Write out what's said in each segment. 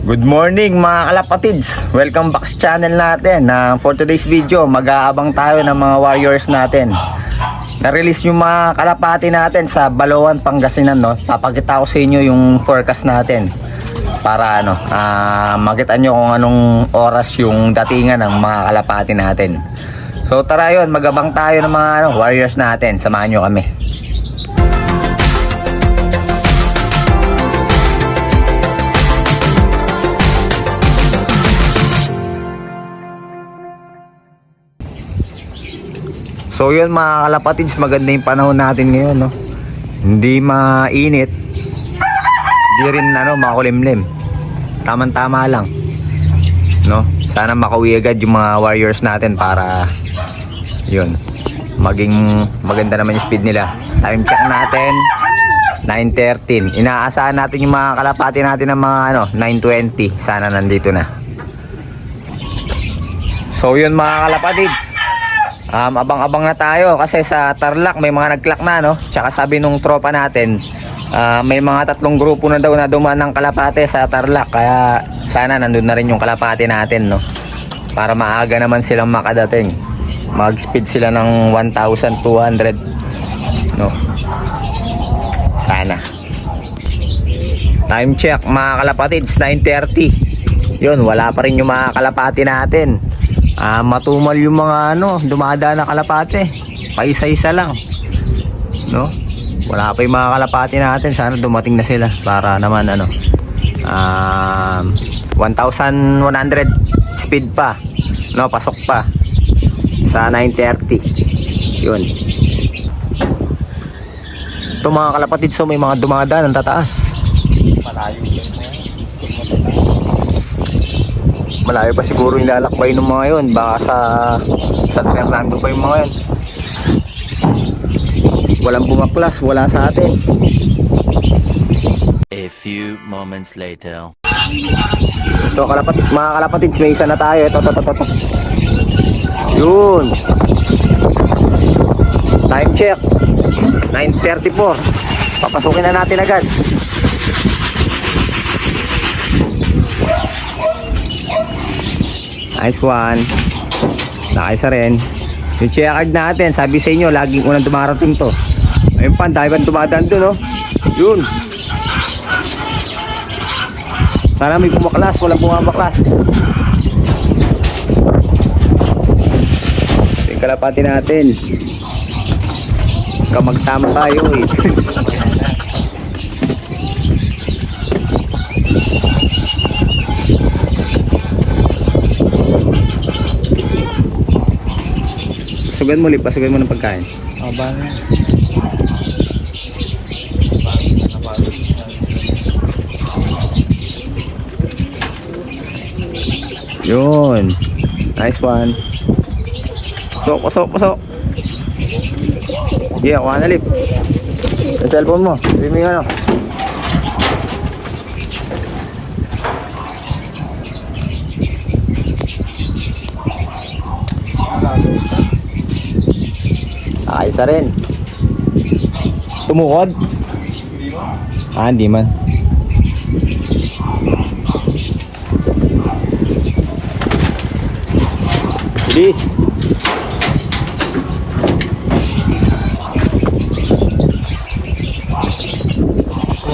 Good morning mga kalapatids. Welcome back sa channel natin. For today's video, mag-aabang tayo ng mga warriors natin. Na-release yung mga kalapati natin sa Baloan, Pangasinan, no? Papakita ko sa inyo yung forecast natin para makita nyo kung anong oras yung datingan ng mga kalapati natin. So tara yun, mag-abang tayo ng mga warriors natin. Samahan nyo kami. So yun mga kalapatids, maganda yung panahon natin ngayon, no? Hindi mainit, hindi rin makulimlim. Tama-tama lang, no? Sana makauwi agad yung mga warriors natin para yun, maging maganda naman yung speed nila. Time check natin 9:13. Inaasahan natin yung mga kalapati natin ng mga 9:20. Sana nandito na. So yun mga kalapatids, abang-abang na tayo kasi sa Tarlac may mga nag-clock na, no? Tsaka sabi nung tropa natin, may mga 3 grupo na daw na dumaan ng kalapate sa Tarlac, kaya sana nandun na rin yung kalapate natin, no? Para maaga naman silang makadating. Mag-speed sila ng 1,200, no? Sana. Time check mga kalapatids, 9:30. Yun, wala pa rin yung mga kalapate natin. Matumal yung mga dumadaan na kalapate. Paisa-isa lang, no? Wala pa yung mga kalapate natin. Sana dumating na sila para naman 1,100 speed pa, no? Pasok pa sa 9:30. Yun. Ito mga kalapatid, so may mga dumadaan ang tataas. Malayo pa siguro yung lalakbay ng mga yun. Baka sa San Fernando pa yung mga yun. Walang bumaklas, wala sa atin. A few moments later. Ito mga kalapatids, may isa na tayo. Ito. Yun. Time check 9:34. Papasukin na natin agad. Nice one. Nakaisa rin. Yung check card natin, sabi sa inyo, laging unang dumarating to. Ayun pa, dahil ba dumadaan doon, no? Yun. Sana may bumaklas, walang bumabaklas. Yung kalapati natin. Kamagtama tayo eh. Pasugan mo ng pagkain. Aba na. Yun. Nice one. Pasok. Yeah, kuha na lip. Yung cellphone mo. Sabi mo yung Ayos rin. Tumukod? Hindi man. Bilis.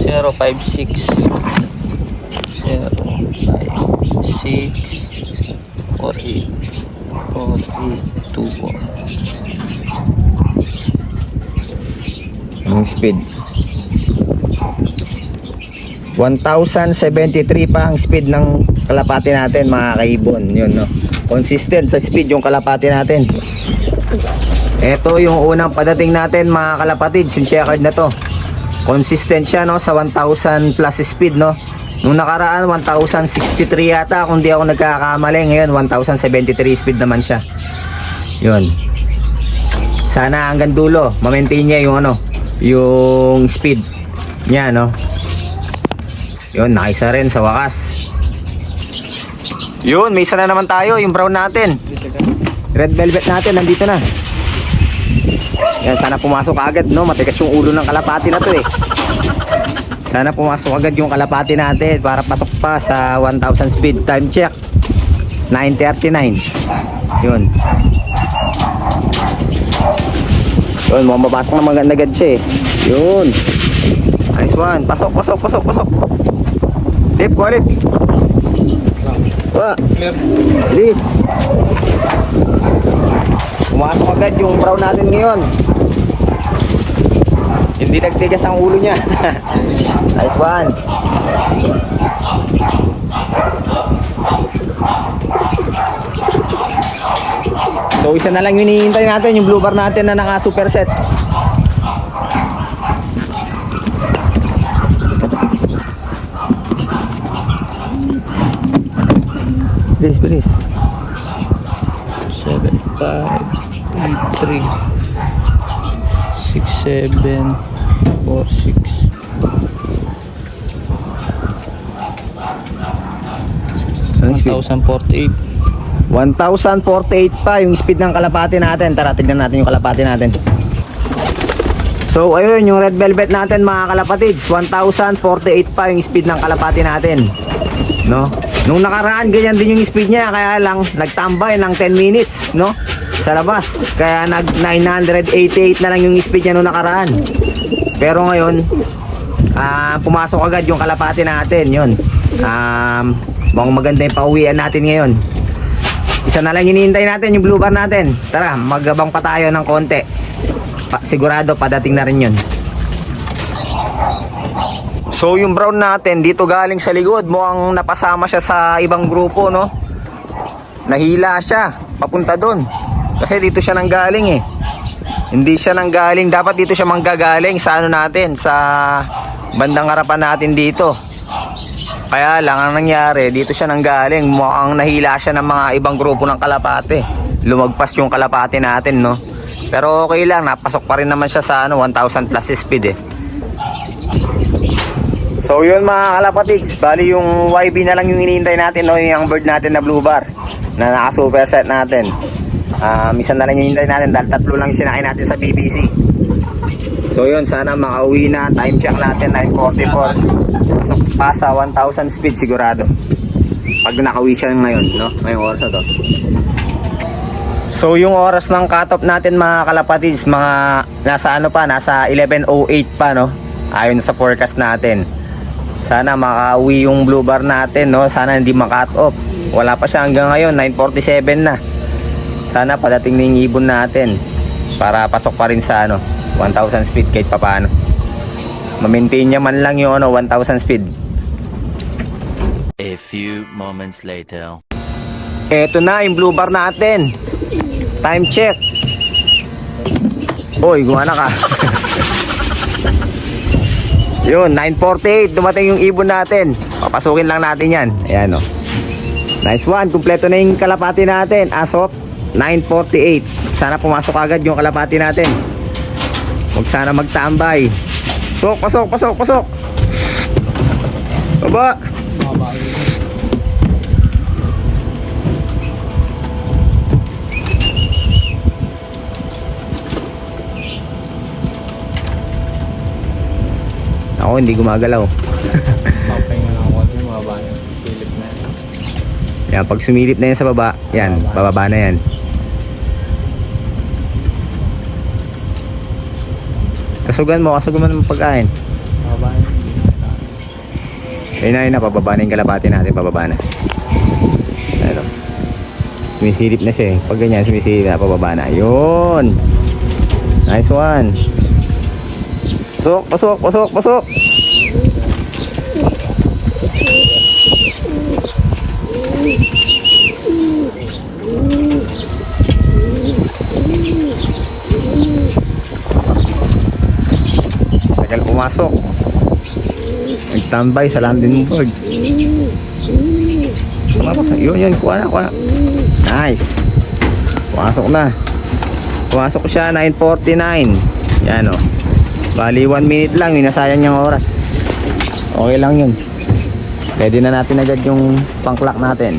Zero 5-6 4-8 2-4. Ang speed 1,073 pa ang speed ng kalapati natin mga kaibon. Yun, no? Consistent sa speed yung kalapati natin. Ito yung unang padating natin mga kalapatids, yung checkered na to. Consistent siya, no? Sa 1,000 plus speed, no? Nung nakaraan 1,063 yata kung di ako nagkakamali. Ngayon 1,073 speed naman siya. Yun. Sana hanggang dulo ma-maintain niya yung yung speed niya, no? Yun, nakisa rin sa wakas. Yun, may isa na naman tayo, yung brown natin. Red velvet natin, nandito na. Yan, sana pumasok agad, no? Matigas yung ulo ng kalapati na to eh. Sana pumasok agad yung kalapati natin para pasok pa sa 1,000 speed. Time check 9:39. Yun. Yun, mapapasok na maganda agad siya eh. Yun. Nice one. Pasok. Lip, walip. Please. Pumasok agad yung brown natin ngayon. Hindi nagtigas ang ulo niya. Nice one. So isa na lang yung hinihintay natin, yung blue bar natin na naka superset. Bilis. 7, 5, 8, 3, 6, 7, 4, 6. 1,048. 1,048 pa yung speed ng kalapati natin. Tara, tignan natin yung kalapati natin. So ayun, yung red velvet natin mga kalapatids, 1,048 pa yung speed ng kalapati natin, no? Nung nakaraan ganyan din yung speed niya, kaya lang nagtambay ng 10 minutes, no, sa labas, kaya nag 988 na lang yung speed niya nung nakaraan. Pero ngayon pumasok agad yung kalapati natin. Yun, mukhang maganda yung pauwian natin ngayon. Isa na lang hinihintay natin, yung blue bar natin. Tara, magabang pa tayo ng konti. Sigurado padating na rin yun. So yung brown natin dito galing sa likod, mukhang napasama siya sa ibang grupo, no? Nahila siya papunta doon. Kasi dito siya nanggaling eh. Hindi siya nanggaling, dapat dito siya manggagaling sa ano natin, sa bandang harapan natin dito. Kaya lang ang nangyari, dito siya nanggaling, mukhang nahila siya ng mga ibang grupo ng kalapate. Lumagpas yung kalapate natin, no? Pero okay lang, napasok pa rin naman siya sa 1,000 plus speed eh. So yun mga kalapatigs, bali yung YB na lang yung hinihintay natin, no? Yung bird natin na blue bar na naka super set natin. Isa na lang yung hinihintay natin dahil 3 lang yung sinakain natin sa BBC. So yun, sana makauwi na. Time check natin 9:44. Pasok pa sa 1,000 speed sigurado pag nakauwi siya ngayon, no? Ngayong oras na to. So yung oras ng cut-off natin mga kalapatids, mga nasa ano pa, nasa 11:08 pa, no? Ayon sa forecast natin. Sana makauwi yung blue bar natin, no? Sana hindi ma-cut off. Wala pa siya hanggang ngayon, 9:47 na. Sana padating na yung ibon natin para pasok pa rin sa 1,000 speed kahit papaano. Ma-maintain niya man lang yung 1,000 speed. A few moments later. Eto na yung blue bar natin. Time check. Oy, gumana ka. Yun, 9:48 dumating yung ibon natin. Papasukin lang natin yan. Ayan, nice one, kumpleto na yung kalapati natin as of 9:48. Sana pumasok agad yung kalapati natin. Huwag sana magtambay. Pasok. Baba. Ako hindi gumagalaw. Papahinga na ako din, mababa na. Silip na. Yan, pag sumilip na yan sa baba, yan, bababa na yan. Kasugan mo ng pagkain. Mababa na. Ayun na, pababa na yung kalapati natin, pababa na. Ano? Sumisilip na siya eh. Pag ganyan, sumisilip na, pababa na. Yun! Nice one! Pasok! Tagal pumasok. Nagtambay sa landing board. Yun, kuha na. Nice. Pumasok siya, 9:49. Yan bali 1 minute lang, minasayang niyang oras. Okay lang yun. Pwede na natin agad yung pang-clock natin.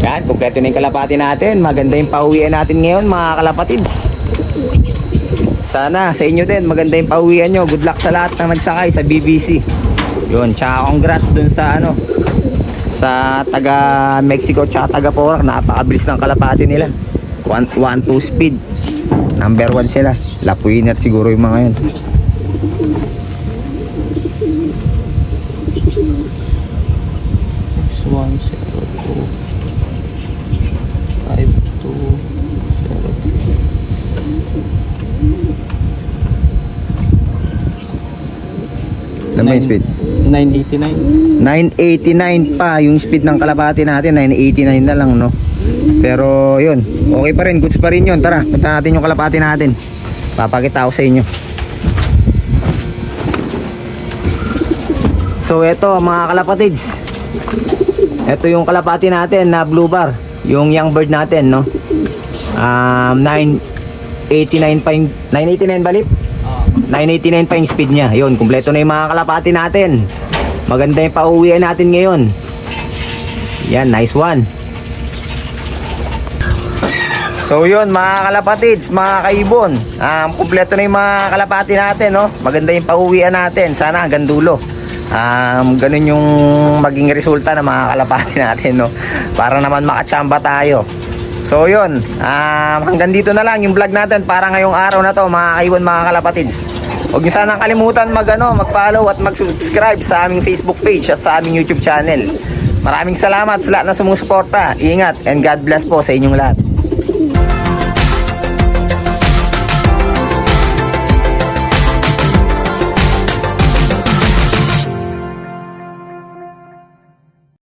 Yan, kumpleto na yung kalapati natin. Maganda yung pauwian natin ngayon mga kalapatids. Sana sa inyo din maganda yung pauwian nyo. Good luck sa lahat ng nagsakay sa BBC. Yun, tsaka congrats dun sa ano, sa taga Mexico tsaka taga Porac. Napakabilis ng kalapati nila. 1-2 speed. Number 1 sila. Lap winner siguro yung mga yun. One, 0, 2, 5, 2, 0. Ano ba yung speed? 989. 989 pa yung speed ng kalapati natin. 989 na lang, no? Pero yun, okay pa rin, goods pa rin yun. Tara, punta natin yung kalapati natin. Papakita ko sa inyo. So eto mga kalapatids, eto yung kalapati natin na blue bar, yung young bird natin, no? 989 pa yung 989 balip? 989 pa yung speed niya. Yun, kumpleto na yung mga kalapati natin. Maganda yung pauwian natin ngayon. Yan, nice one. So yun mga kalapatids, mga kaibon, kumpleto na yung mga kalapati natin, no? Maganda yung pauwian natin. Sana hanggang dulo. Ganun yung maging resulta ng mga kalapati natin, no? Para naman makachamba tayo. So yun, hanggang dito na lang yung vlog natin para ngayong araw na to, mga kaibon, mga kalapatids. Huwag niyo sanang kalimutan mag-follow at mag-subscribe sa aming Facebook page at sa aming YouTube channel. Maraming salamat sa lahat na sumusuporta. Ingat and God bless po sa inyong lahat.